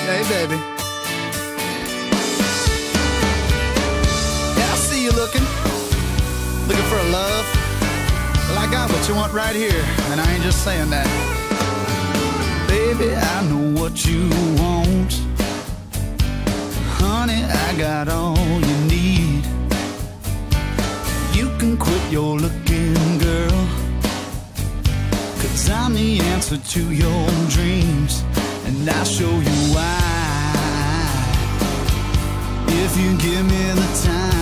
Hey, baby. Yeah, I see you looking for a love. Well, I got what you want right here, and I ain't just saying that. Baby, I know what you want. Honey, I got all you need. You can quit your looking, girl, 'cause I'm the answer to your dreams, and I'll show you why. If you give me the time,